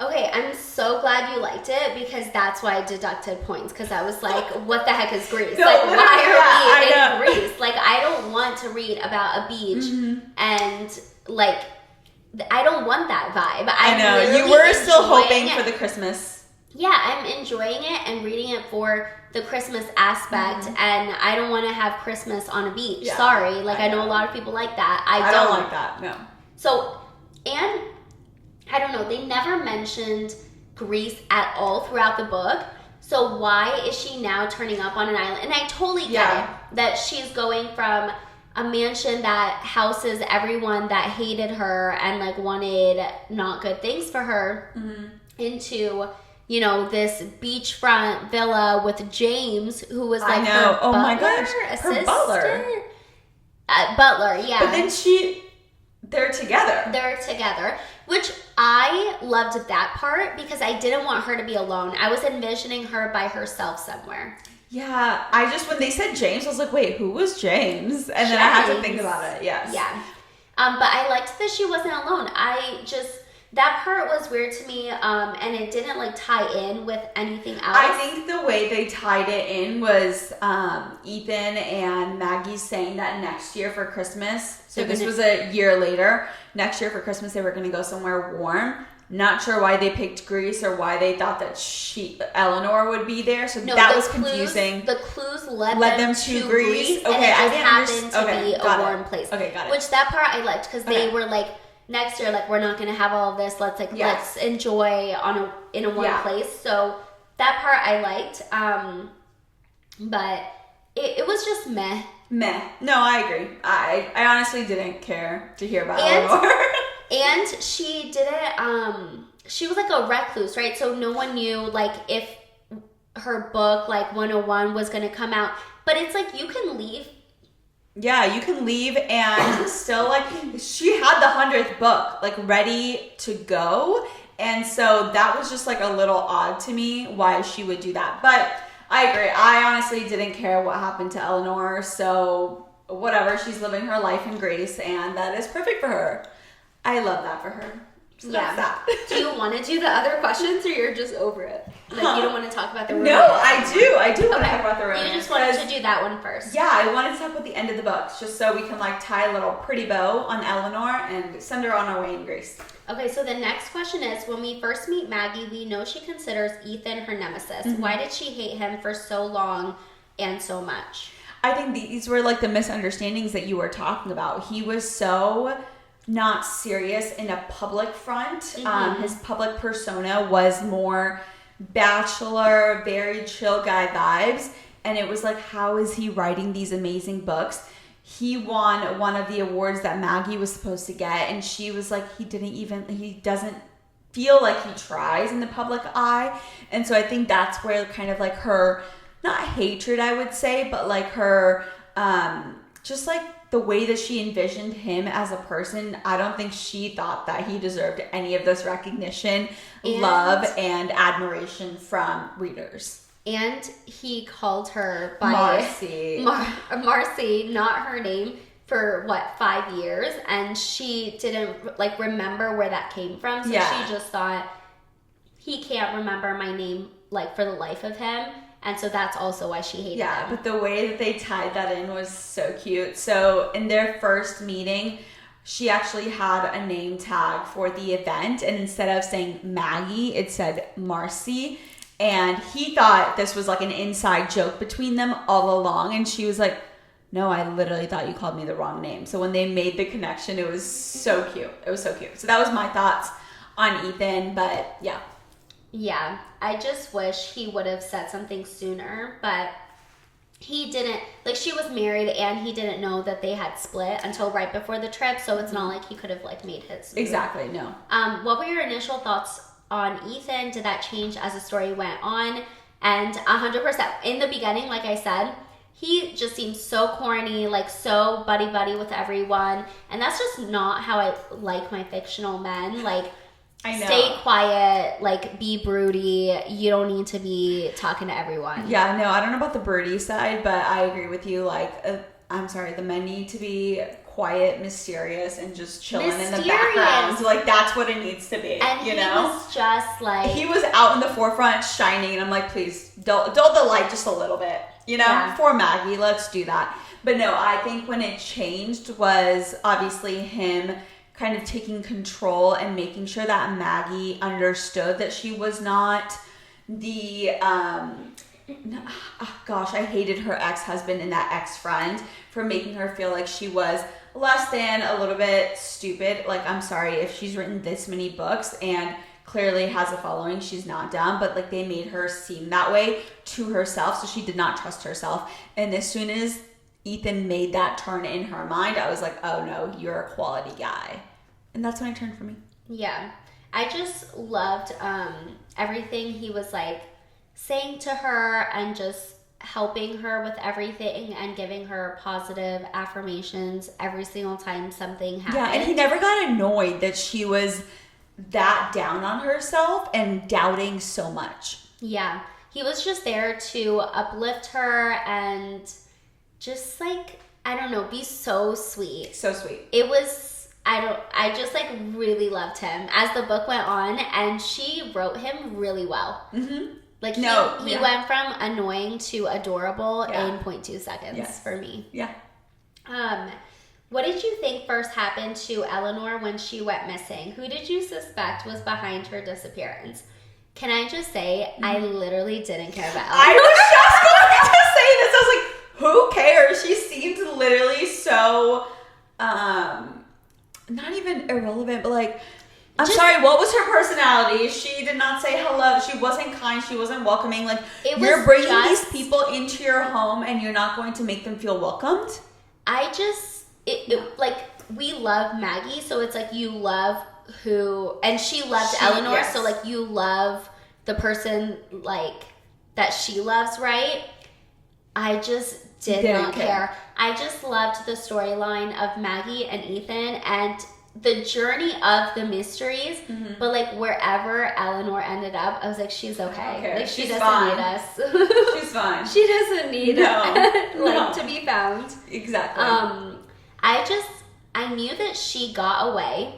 Okay, I'm so glad you liked it because that's why I deducted points, because I was like, what the heck is Greece? No, like, why yeah, are we in Greece? Like, I don't want to read about a beach and, like, I don't want that vibe. I know. You were still hoping for the Christmas. Yeah, I'm enjoying it and reading it for the Christmas aspect, and I don't want to have Christmas on a beach. Yeah, Sorry. Like, I know a lot of people like that. I don't like that, no. So, and I don't know, they never mentioned Greece at all throughout the book. So why is she now turning up on an island? And I totally get it, that she's going from a mansion that houses everyone that hated her and like wanted not good things for her into, this beachfront villa with James, who was like her butler, my gosh, her butler. Butler, yeah. But then they're together. They're together, which I loved that part because I didn't want her to be alone. I was envisioning her by herself somewhere. Yeah, when they said James, I was like, wait, who was James? And then I had to think about it, yes. Yeah. But I liked that she wasn't alone. That part was weird to me, and it didn't like tie in with anything else. I think the way they tied it in was Ethan and Maggie saying that next year for Christmas, so this was a year later, next year for Christmas they were going to go somewhere warm. Not sure why they picked Greece or why they thought that Eleanor would be there, so that was confusing. The clues led them to Greece. Okay, and it I didn't happen to be a warm place. Okay, got it. Which that part I liked because they were like, next year, like, we're not going to have all of this. Let's enjoy in a warm place. So that part I liked. But it was just meh. Meh. No, I agree. I honestly didn't care to hear about Eleanor. And she didn't, she was like a recluse, right? So no one knew, like, if her book, like, 101 was going to come out. But it's like, you can leave. Yeah, you can leave and still, like, she had the 100th book, like, ready to go. And so that was just, like, a little odd to me why she would do that. But I agree. I honestly didn't care what happened to Eleanor. So whatever, she's living her life in Greece, and that is perfect for her. I love that for her. So that's that. Do you want to do the other questions, or you're just over it? Like, you don't want to talk about the romance? No, I do want to talk about the romance. You just wanted to do that one first. Yeah, I wanted to talk about the end of the book, just so we can like tie a little pretty bow on Eleanor and send her on our way in Greece. Okay, so the next question is, when we first meet Maggie, we know she considers Ethan her nemesis. Why did she hate him for so long and so much? I think these were like the misunderstandings that you were talking about. He was so not serious in a public front. His public persona was more bachelor, very chill guy vibes. And it was like, how is he writing these amazing books? He won one of the awards that Maggie was supposed to get. And she was like, he doesn't feel like he tries in the public eye. And so I think that's where kind of like her, not hatred, I would say, but like her, just like the way that she envisioned him as a person. I don't think she thought that he deserved any of this recognition, love, and admiration from readers. And he called her by Marcy. Marcy, not her name, for 5 years, and she didn't like remember where that came from, so she just thought he can't remember my name like for the life of him, and so that's also why she hated him. But the way that they tied that in was so cute. So in their first meeting, she actually had a name tag for the event, and instead of saying Maggie, it said Marcy. And he thought this was like an inside joke between them all along, and she was like, no, I literally thought you called me the wrong name. So when they made the connection, it was so cute. It was so cute. So that was my thoughts on Ethan, but yeah. Yeah, I just wish he would have said something sooner, but he didn't. Like, she was married, and he didn't know that they had split until right before the trip, so it's not like he could have, like, made his move. Exactly, no. What were your initial thoughts on Ethan? Did that change as the story went on? And 100%. In the beginning, like I said, he just seemed so corny, like so buddy-buddy with everyone. And that's just not how I like my fictional men. Like, I know. Stay quiet, like, be broody. You don't need to be talking to everyone. Yeah, no, I don't know about the broody side, but I agree with you. Like, I'm sorry, the men need to be quiet, mysterious, and just chilling in the background. Like, that's what it needs to be, and you know? And he was just, like... He was out in the forefront, shining, and I'm like, please, dull the light just a little bit, you know? Yeah. For Maggie, let's do that. But no, I think when it changed was obviously him kind of taking control and making sure that Maggie understood that she was not the... gosh, I hated her ex-husband and that ex-friend for making her feel like she was less than, a little bit stupid. Like, I'm sorry, if she's written this many books and clearly has a following, she's not dumb, but like they made her seem that way to herself, so she did not trust herself. And as soon as Ethan made that turn in her mind, I was like, oh no, you're a quality guy. And that's when it turned for me. Yeah. I just loved everything he was like saying to her and just helping her with everything and giving her positive affirmations every single time something happened. Yeah, and he never got annoyed that she was that down on herself and doubting so much. Yeah, he was just there to uplift her and just like, I don't know, be so sweet. So sweet. It was, I just like really loved him as the book went on, and she wrote him really well. Mm-hmm. Like, he went from annoying to adorable in 0.2 seconds for me. Yeah. What did you think first happened to Eleanor when she went missing? Who did you suspect was behind her disappearance? Can I just say, I literally didn't care about Eleanor. I was just going to say this. I was like, who cares? She seemed literally so, not even irrelevant, but like, I'm sorry, what was her personality? She did not say hello. She wasn't kind. She wasn't welcoming. Like, you're bringing these people into your home and you're not going to make them feel welcomed? Like, we love Maggie, so it's like you love and she loved Eleanor, so like you love the person like that she loves, right? I just did not care. I just loved the storyline of Maggie and Ethan and the journey of the mysteries, but like wherever Eleanor ended up, I was like, she's okay. Like, she doesn't need us. She's fine. She doesn't need to be found. Exactly. I knew that she got away.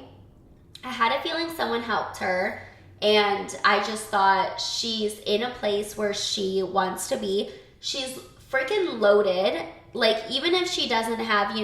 I had a feeling someone helped her, and I just thought she's in a place where she wants to be. She's freaking loaded. Like, even if she doesn't have,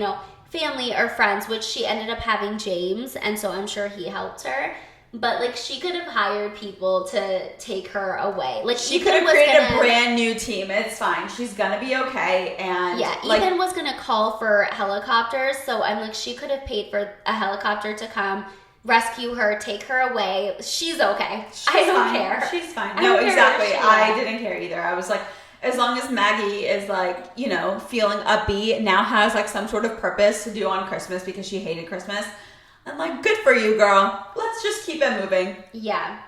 family or friends, which she ended up having James, and so I'm sure he helped her. But like, she could have hired people to take her away. Like, she could have created a brand new team. It's fine. She's gonna be okay. And yeah, Ethan was gonna call for helicopters, so I'm like, she could have paid for a helicopter to come rescue her, take her away. She's okay. I don't care. She's fine. No, exactly. I didn't care either. I was like, as long as Maggie is like, feeling upbeat, now has like some sort of purpose to do on Christmas because she hated Christmas, I'm like, good for you, girl. Let's just keep it moving. Yeah.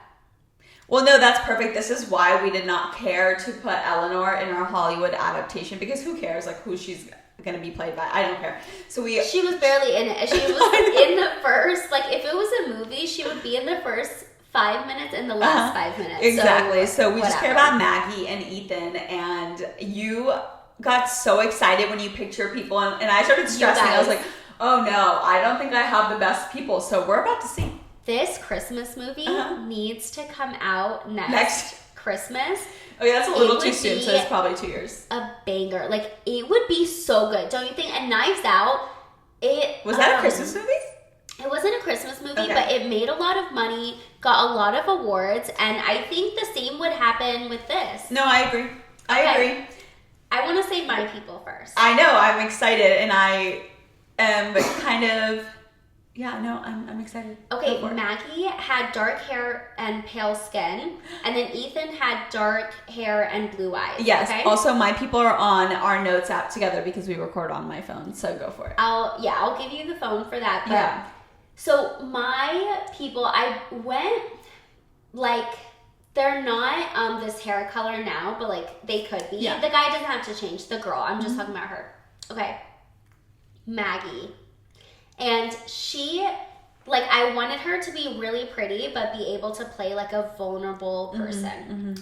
Well, no, that's perfect. This is why we did not care to put Eleanor in our Hollywood adaptation, because who cares like who she's going to be played by? I don't care. So she was barely in it. She was in the first, like, if it was a movie, she would be in the first 5 minutes and the last 5 minutes. Exactly. So we just care about Maggie and Ethan, and you got so excited when you picked your people, and I started stressing. I was like, oh no, I don't think I have the best people. So we're about to see. This Christmas movie needs to come out next Christmas. Oh yeah, that's a little too soon, so it's probably 2 years. A banger. Like, it would be so good, don't you think? And Knives Out, Was that a Christmas movie? It wasn't a Christmas movie, but it made a lot of money, got a lot of awards, and I think the same would happen with this. No, I agree. I agree. I want to say my people first. I know, I'm excited, and I am kind of... Yeah, no, I'm excited. Okay, Maggie had dark hair and pale skin, and then Ethan had dark hair and blue eyes. Yes. Okay? Also, my people are on our notes app together because we record on my phone. So go for it. I'll give you the phone for that. But, yeah. So my people, I went like, they're not this hair color now, but like they could be. Yeah. The guy doesn't have to change. The girl, I'm just talking about her. Okay, Maggie. And she, like, I wanted her to be really pretty, but be able to play, like, a vulnerable person.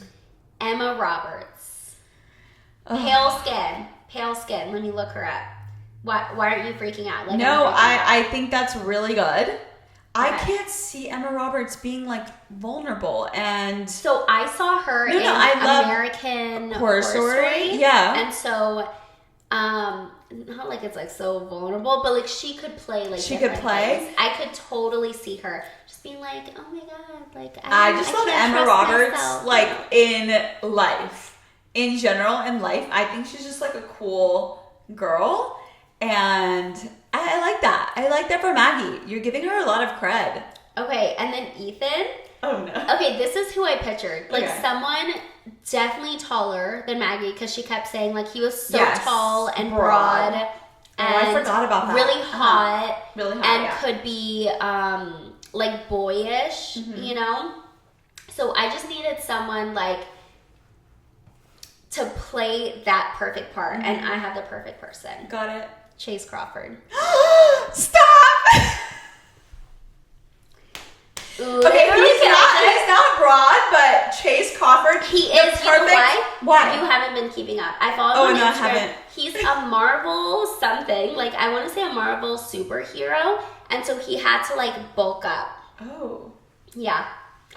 Emma Roberts. Pale skin. Let me look her up. Why aren't you freaking out? Like, no, I think that's really good. Okay. I can't see Emma Roberts being, like, vulnerable. And so I saw her in American Horror Story. Yeah. And so... not like it's like so vulnerable, but like she could play like she could play things. I could totally see her just being like, oh my god, like I just love Emma Roberts like in life, in general, in life. I think she's just like a cool girl, and I like that. I like that for Maggie. You're giving her a lot of cred. Okay, and then Ethan. Oh no. Okay, this is who I pictured. Like someone definitely taller than Maggie, because she kept saying like he was so tall and broad. And I forgot about that. Really hot. Really hot. And could be like boyish, you know? So I just needed someone like to play that perfect part, and I have the perfect person. Got it. Chase Crawford. Stop! Ooh, okay, he's not broad, but Chase Crawford. He is perfect. You know why? You haven't been keeping up. I follow him on Instagram. I haven't. He's a Marvel something. Like, I want to say a Marvel superhero. And so he had to, like, bulk up. Oh. Yeah.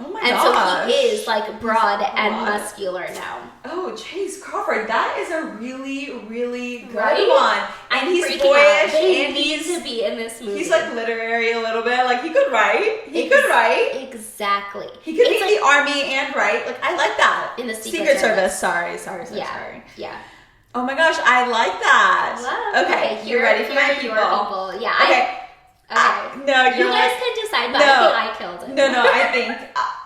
Oh my gosh. gosh. And so he is, like, broad and muscular now. Oh, Chase Crawford. That is a really, really good one. And he's boyish. And he needs to be in this movie. He's, like, literary a little bit. Like, he could write. He could write. Exactly. He could be in the army and write. Like, I like that. In the Secret Service. Sorry. Yeah. Oh my gosh, I like that. Love. Okay, you're ready for my people. Yeah. Okay. No, you guys can decide, but I think I killed it. No, I think.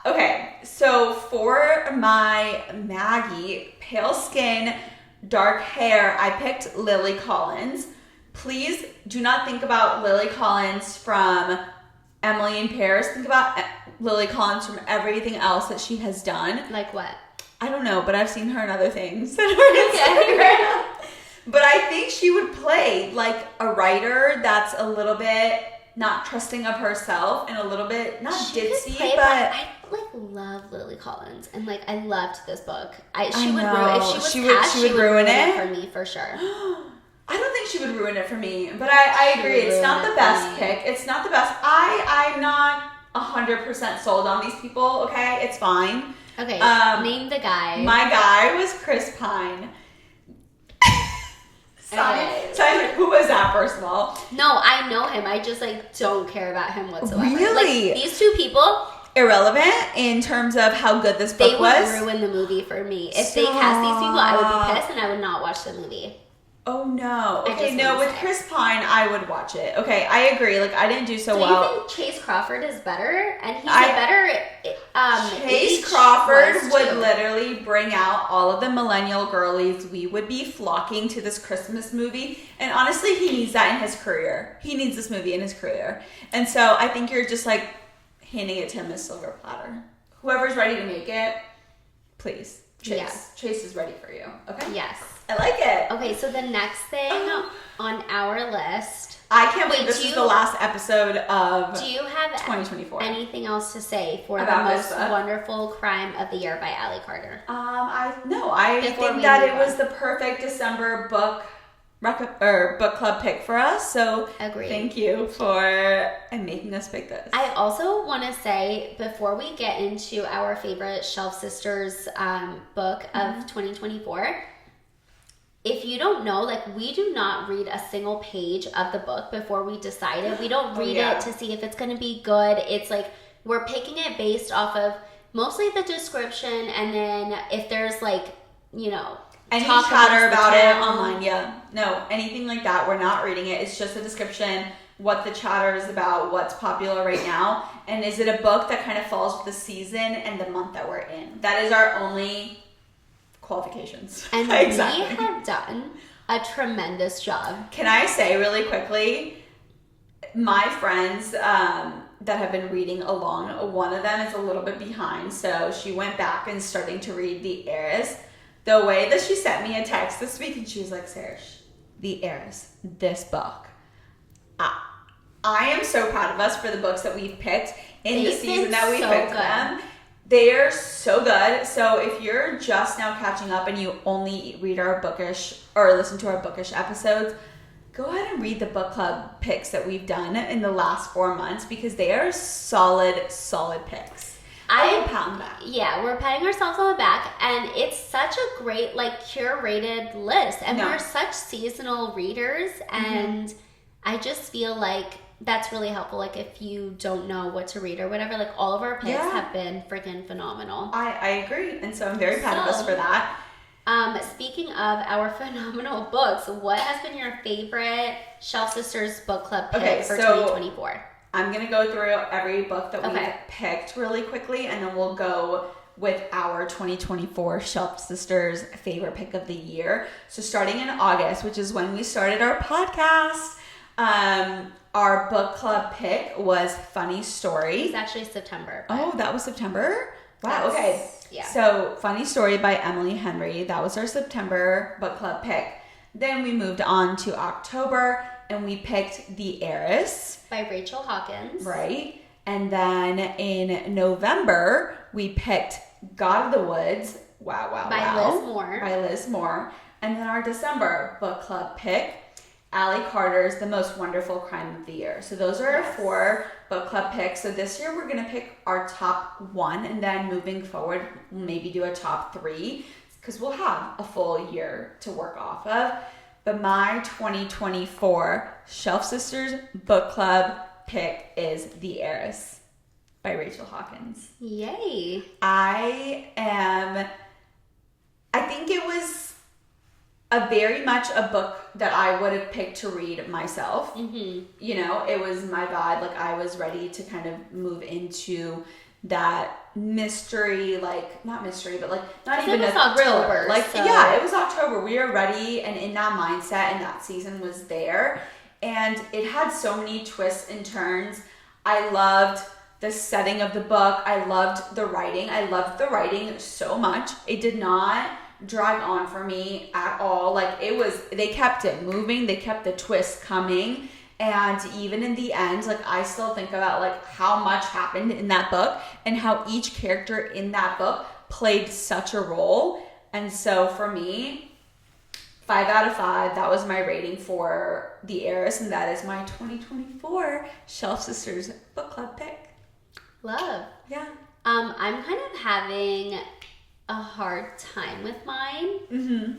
Okay, so for my Maggie, pale skin, dark hair, I picked Lily Collins. Please do not think about Lily Collins from Emily in Paris. Think about Lily Collins from everything else that she has done. Like what? I don't know, but I've seen her in other things. Okay. But I think she would play like a writer that's a little bit not trusting of herself and a little bit not ditzy, but I like love Lily Collins, and like I loved this book. She would ruin it for me for sure. I don't think she would ruin it for me, but I agree. It's not the best pick. It's not the best. I'm not 100% sold on these people. Okay, it's fine. Okay, name the guy. My guy was Chris Pine. Saanya, who was that, first of all? No, I know him. I just like don't care about him whatsoever. Really? Like, these two people, irrelevant in terms of how good this book was. They would ruin the movie for me. If they cast these people, I would be pissed and I would not watch the movie. Oh no. Okay, no, with Chris Pine, I would watch it. Okay, I agree. Like, I didn't do so well. Do you think Chase Crawford is better? And he's a better Chase Crawford would literally bring out all of the millennial girlies. We would be flocking to this Christmas movie. And honestly, he needs that in his career. He needs this movie in his career. And so I think you're just like handing it to him as silver platter. Whoever's ready to make it, please. Chase. Yeah. Chase is ready for you. Okay? Yes. I like it. Okay, so the next thing on our list. I can't believe Wait, this is the last episode of Do you have 2024. anything else to say for About the this most book? wonderful crime of the year by Allie Carter? I Before think we that move it was on. the perfect December book club pick for us. So Agreed. thank you for making us pick this. I also want to say, before we get into our favorite Shelf Sisters book of 2024, if you don't know, like, we do not read a single page of the book before we decide it. We don't read yeah. it to see if it's going to be good. It's like we're picking it based off of mostly the description, and then if there's like, you know, Any talk chatter amongst the about it town. online, yeah. No, anything like that, we're not reading it. It's just a description, what the chatter is about, what's popular right now, and is it a book that kind of falls with the season and the month that we're in. That is our only qualifications. And exactly. we have done a tremendous job. Can I say really quickly, my friends that have been reading along, one of them is a little bit behind, so she went back and starting to read The Heiress. The way that she sent me a text this week, and she was like, Serge, The Heiress, this book. I am so proud of us for the books that we've picked in the They've season been that we so picked good. them. They're so good. So if you're just now catching up and you only read our bookish or listen to our bookish episodes, go ahead and read the book club picks that we've done in the last 4 months because they are solid picks. I pound that. Yeah, we're patting ourselves on the back, and it's such a great, like, curated list. And No. we're such seasonal readers, and I just feel like that's really helpful. Like, if you don't know what to read or whatever, like, all of our picks Yeah. have been freaking phenomenal. I agree, and so I'm very proud of us So- for that. Speaking of our phenomenal books, what has been your favorite Shelf Sisters book club pick Okay, for so 2024? I'm going to go through every book that we've Okay. picked really quickly, and then we'll go with our 2024 Shelf Sisters favorite pick of the year. So starting in August, which is when we started our podcast, our book club pick was Funny Story. It's actually September. but- Oh, that was September? Wow, That's- okay. yeah. So Funny Story by Emily Henry. That was our September book club pick. Then we moved on to October, and we picked The Heiress. By Rachel Hawkins. Right. And then in November, we picked God of the Woods. Wow. By Liz Moore. By Liz Moore. And then our December book club pick, Allie Carter's The Most Wonderful Crime of the Year. So those are our Yes. 4 book club picks. So this year we're going to pick our top 1, and then moving forward, we'll maybe do a top 3 because we'll have a full year to work off of. But my 2024 Shelf Sisters book club pick is The Heiress by Rachel Hawkins. Yay. I think it was a very much a book that I would have picked to read myself. Mm-hmm. You know, it was my vibe. Like, I was ready to kind of move into that mystery, like, not mystery, but like, not 'Cause even it a was thriller. October, Like, so- yeah, it was October. We were ready and in that mindset, and that season was there. And it had so many twists and turns. I loved the setting of the book. I loved the writing. I loved the writing so much. It did not drag on for me at all. Like, it was, they kept it moving. They kept the twists coming. And even in the end, like, I still think about like how much happened in that book and how each character in that book played such a role. And so for me, 5 out of 5, that was my rating for The Heiress, and that is my 2024 Shelf Sisters book club pick. Love. Yeah. I'm kind of having a hard time with mine. Mm-hmm.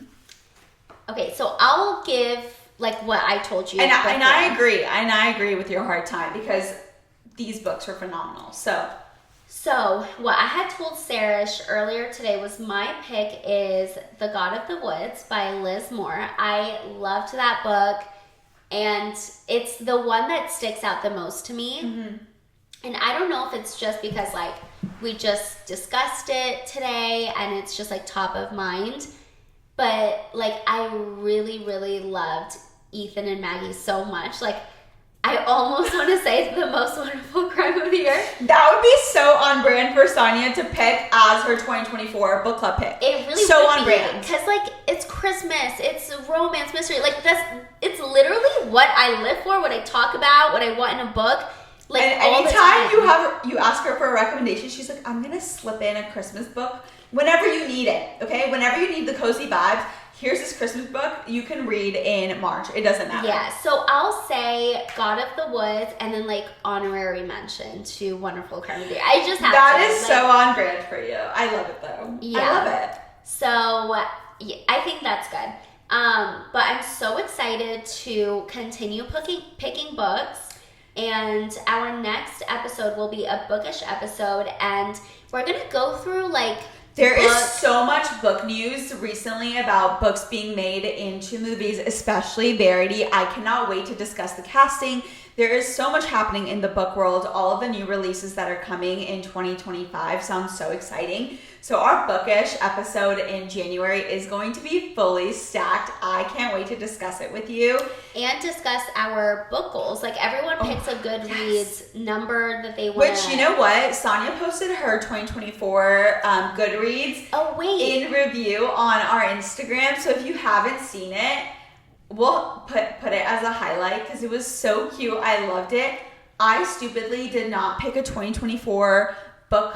Okay, so I'll give like what I told you. And I before. agree. And I agree with your hard time because these books were phenomenal. So what I had told Sarish earlier today was my pick is The God of the Woods by Liz Moore. I loved that book, and it's the one that sticks out the most to me. Mm-hmm. And I don't know if it's just because like we just discussed it today and it's just like top of mind, but like I really, really loved Ethan and Maggie so much. Like, I almost want to say The Most Wonderful Crime time of the year. That would be so on brand for Saanya to pick as her 2024 book club pick. It really so would on be, brand. because like it's Christmas, it's romance, mystery. Like it's literally what I live for, what I talk about, what I want in a book. Like and all the anytime time. you ask her for a recommendation, she's like, I'm gonna slip in a Christmas book whenever you need it. Okay, whenever you need the cozy vibes. Here's this Christmas book you can read in March. It doesn't matter. Yeah, so I'll say God of the Woods and then like honorary mention to Wonderful Crime of the Year. I just have That to. is like, so on brand for you. I love it though. Yeah. I love it. So yeah, I think that's good. But I'm so excited to continue picking books. And our next episode will be a bookish episode, and we're gonna go through like there is books. so much book news recently about books being made into movies, especially Verity. I cannot wait to discuss the casting. There is so much happening in the book world. All of the new releases that are coming in 2025 sound so exciting. So our bookish episode in January is going to be fully stacked. I can't wait to discuss it with you. And discuss our book goals. Like everyone picks a Goodreads number that they want. Which, you know what? Sonia posted her 2024 Goodreads in review on our Instagram. So if you haven't seen it, we'll put it as a highlight because it was so cute. I loved it. I stupidly did not pick a 2024 book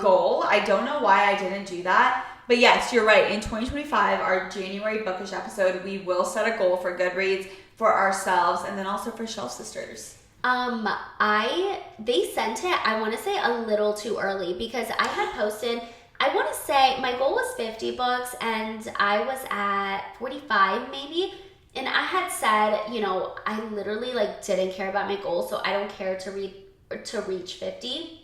goal. I don't know why I didn't do that. But yes, you're right. In 2025, our January bookish episode, we will set a goal for Goodreads for ourselves and then also for Shelf Sisters. They sent it, I want to say a little too early because I had posted, I want to say my goal was 50 books and I was at 45 maybe. And I had said, you know, I literally like didn't care about my goal, so I don't care to reach 50.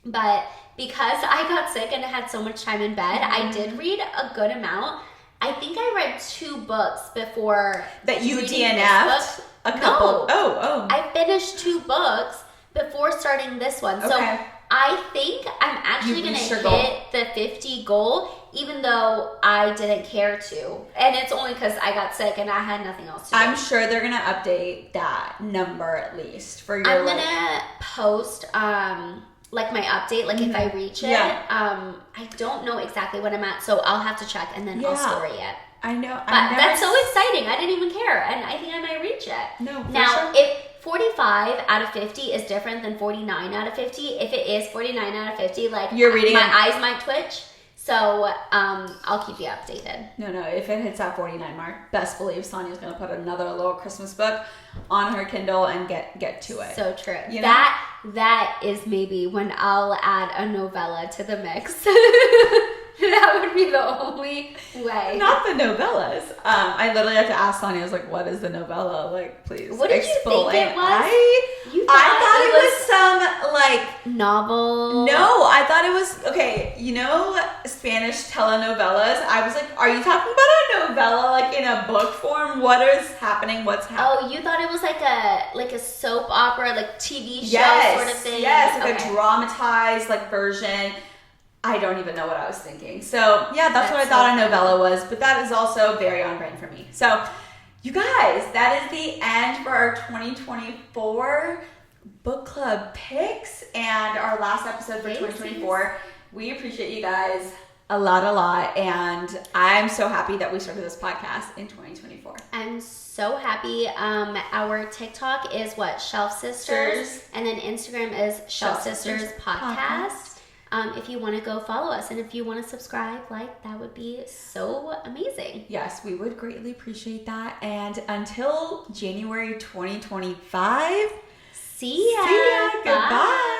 But because I got sick and I had so much time in bed, I did read a good amount. I think I read 2 books before that you DNF'd a couple. No. I finished 2 books before starting this one. So I think I'm actually going to hit the 50 goal, even though I didn't care to. And it's only because I got sick and I had nothing else to do. I'm sure they're going to update that number at least for your I'm going to post like my update, like if I reach it. I don't know exactly what I'm at, so I'll have to check and then I'll story it. I know. But that's so exciting. I didn't even care. And I think I might reach it. No, for now, sure. if 45 out of 50 is different than 49 out of 50, if it is 49 out of 50, like you're reading my eyes might twitch. So I'll keep you updated. No, if it hits that 49 mark, best believe Sonia's going to put another little Christmas book on her Kindle and get to it. So true. You know? That is maybe when I'll add a novella to the mix. That would be the only way. Not the novellas. I literally had to ask Sonia, I was like, what is the novella? Like, please what did explain. You think it was? I thought it was some, like... novel? No, I thought it was... Okay, you know Spanish telenovelas? I was like, are you talking about a novella, like, in a book form? What is happening? What's happening? Oh, you thought it was like a soap opera, like TV show sort of thing? Yes, like a dramatized, like, version. I don't even know what I was thinking. So, yeah, that's what I thought a novella was. But that is also very on brand for me. So, you guys, that is the end for our 2024 book club picks and our last episode for 2024. We appreciate you guys a lot. And I'm so happy that we started this podcast in 2024. I'm so happy. Our TikTok is what? Shelf Sisters. And then Instagram is Shelf Sisters Podcast. If you want to go follow us and if you want to subscribe, like, that would be so amazing. Yes, we would greatly appreciate that. And until January 2025, see ya. Goodbye.